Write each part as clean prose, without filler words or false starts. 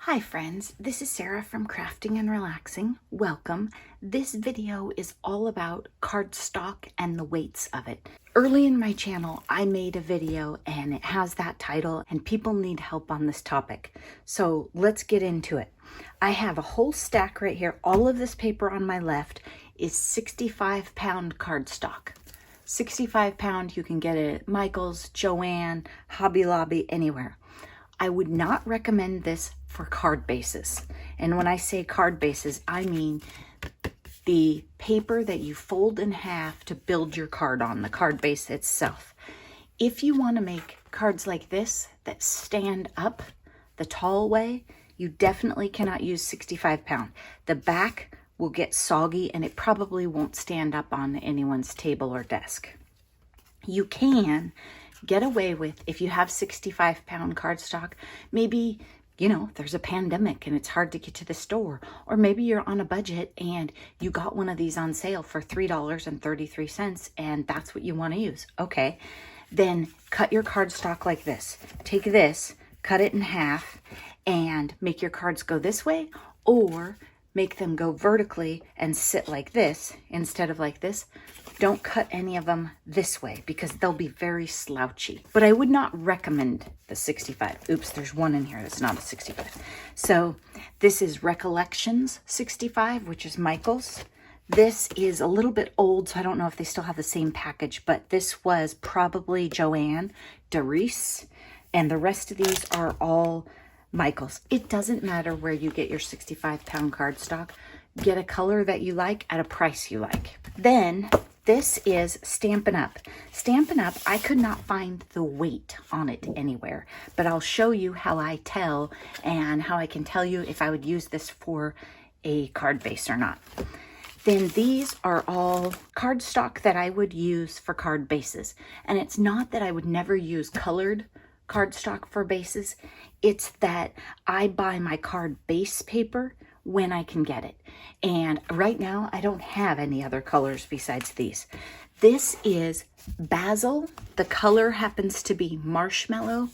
Hi friends, this is Sarah from Crafting and Relaxing. Welcome. This video is all about cardstock and the weights of it. Early in my channel, I made a video and it has that title and people need help on this topic. So let's get into it. I have a whole stack right here. All of this paper on my left is 65-pound cardstock. 65-pound, you can get it at Michael's, Joann, Hobby Lobby, anywhere. I would not recommend this for card bases. And when I say card bases, I mean the paper that you fold in half to build your card on, the card base itself. If you want to make cards like this that stand up the tall way, you definitely cannot use 65-pound. The back will get soggy and it probably won't stand up on anyone's table or desk. You can get away with, if you have 65-pound cardstock, maybe, there's a pandemic and it's hard to get to the store, or maybe you're on a budget and you got one of these on sale for $3.33 and that's what you want to use. Okay, then cut your cardstock like this. Take this, cut it in half, and make your cards go this way, or make them go vertically and sit like this instead of like this. Don't cut any of them this way because they'll be very slouchy. But I would not recommend the 65. Oops, there's one in here that's not a 65. So this is Recollections 65, which is Michael's. This is a little bit old, so I don't know if they still have the same package, but this was probably Joann, Doris, and the rest of these are all Michael's. It doesn't matter where you get your 65-pound cardstock. Get a color that you like at a price you like. Then this is Stampin' Up. Stampin' Up, I could not find the weight on it anywhere, but I'll show you how I tell and how I can tell you if I would use this for a card base or not. Then these are all cardstock that I would use for card bases. And it's not that I would never use colored cardstock for bases. It's that I buy my card base paper when I can get it. And right now I don't have any other colors besides these. This is Basil. The color happens to be Marshmallow.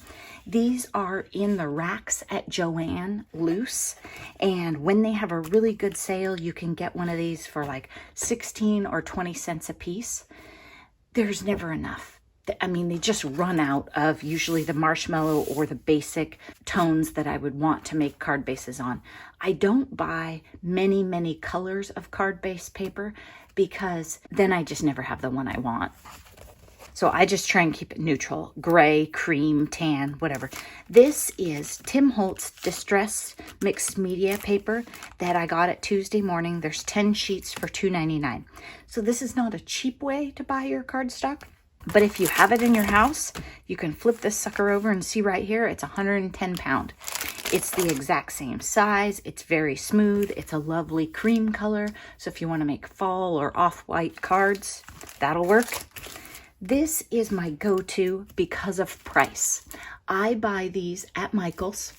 These are in the racks at Joann loose. And when they have a really good sale, you can get one of these for like 16 or 20 cents a piece. There's never enough. I mean, they just run out of usually the marshmallow or the basic tones that I would want to make card bases on. I don't buy many colors of card base paper because then I just never have the one I want. So I just try and keep it neutral, gray, cream, tan, whatever. This is Tim Holtz Distress Mixed Media paper that I got at Tuesday morning. There's 10 sheets for $2.99. So this is not a cheap way to buy your cardstock. But if you have it in your house, you can flip this sucker over and see right here, it's 110-pound. It's the exact same size. It's very smooth. It's a lovely cream color. So if you want to make fall or off-white cards, that'll work. This is my go-to because of price. I buy these at Michael's.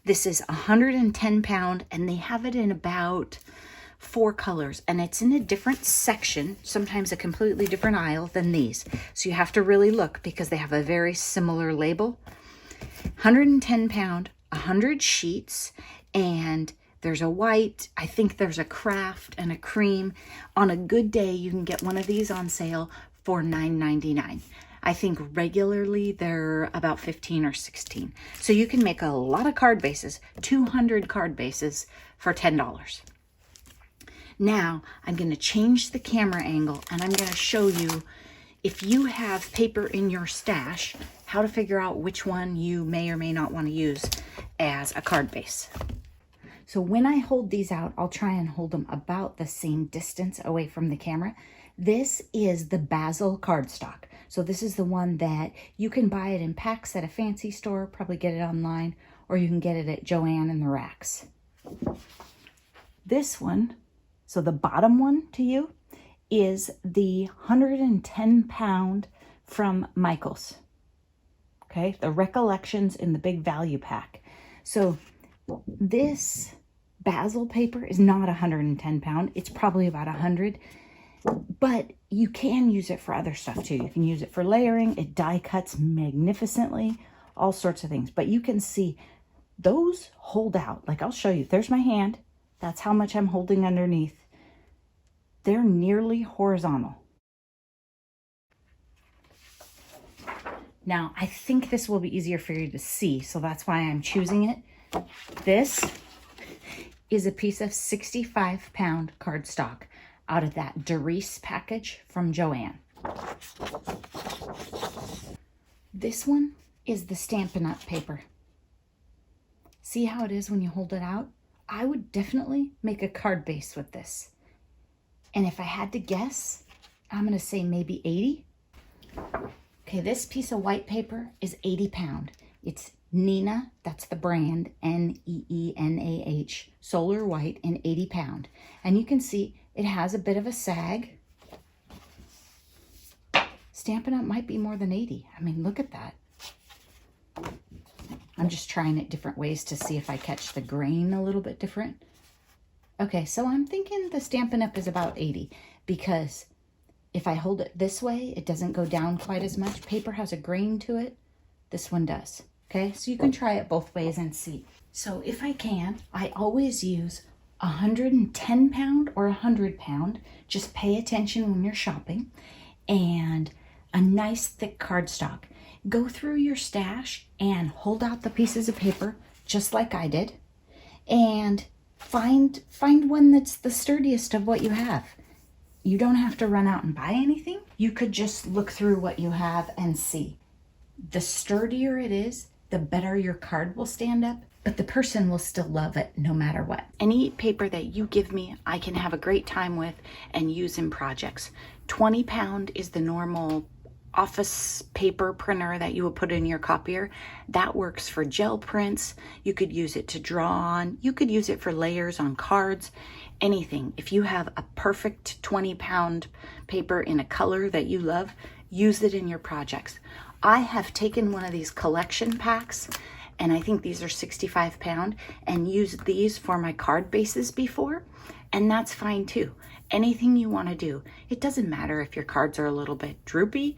This is 110-pound and they have it in about 4 colors, and it's in a different section, sometimes a completely different aisle than these. So you have to really look because they have a very similar label. 110-pound, 100 sheets, and there's a white, I think there's a craft and a cream. On a good day, you can get one of these on sale for $9.99. I think regularly they're about 15 or 16. So you can make a lot of card bases, 200 card bases for $10. Now, I'm going to change the camera angle and I'm going to show you, if you have paper in your stash, how to figure out which one you may or may not want to use as a card base. So when I hold these out, I'll try and hold them about the same distance away from the camera. This is the Basil cardstock. So this is the one that you can buy it in packs at a fancy store, probably get it online, or you can get it at Joann in the racks. This one, so the bottom one to you, is the 110-pound from Michael's. Okay, the Recollections in the big value pack. So this Basil paper is not 110-pound. It's probably about 100. But you can use it for other stuff too. You can use it for layering. It die cuts magnificently, all sorts of things. But you can see those hold out. Like I'll show you, there's my hand. That's how much I'm holding underneath. They're nearly horizontal. Now, I think this will be easier for you to see, so that's why I'm choosing it. This is a piece of 65-pound cardstock out of that Doris package from Joann. This one is the Stampin' Up! Paper. See how it is when you hold it out? I would definitely make a card base with this. And if I had to guess, I'm gonna say maybe 80. Okay, this piece of white paper is 80 pound. It's Neenah, that's the brand, N-E-E-N-A-H, Solar White in 80 pound. And you can see it has a bit of a sag. Stampin' Up! Might be more than 80. I mean, look at that. I'm just trying it different ways to see if I catch the grain a little bit different. Okay, so I'm thinking the Stampin' Up! Is about 80 because if I hold it this way, it doesn't go down quite as much. Paper has a grain to it. This one does. Okay, so you can try it both ways and see. So if I can, I always use 110 pound or 100 pound. Just pay attention when you're shopping. And a nice thick cardstock. Go through your stash and hold out the pieces of paper just like I did. And find one that's the sturdiest of what you have. You don't have to run out and buy anything. You could just look through what you have and see. The sturdier it is, the better your card will stand up, but the person will still love it no matter what. Any paper that you give me, I can have a great time with and use in projects. 20 pound is the normal office paper printer that you would put in your copier. That works for gel prints. You could use it to draw on. You could use it for layers on cards, anything. If you have a perfect 20 pound paper in a color that you love, use it in your projects. I have taken one of these collection packs, and I think these are 65 pound, and used these for my card bases before, and that's fine too. Anything you want to do. It doesn't matter if your cards are a little bit droopy.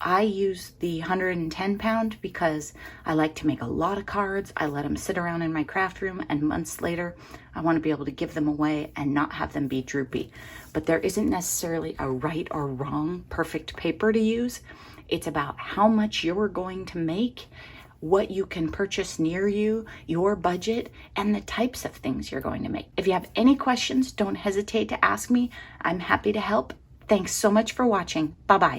I use the 110 pound because I like to make a lot of cards. I let them sit around in my craft room, and months later, I want to be able to give them away and not have them be droopy. But there isn't necessarily a right or wrong perfect paper to use. It's about how much you're going to make, what you can purchase near you, your budget, and the types of things you're going to make. If you have any questions, don't hesitate to ask me. I'm happy to help. Thanks so much for watching. Bye-bye.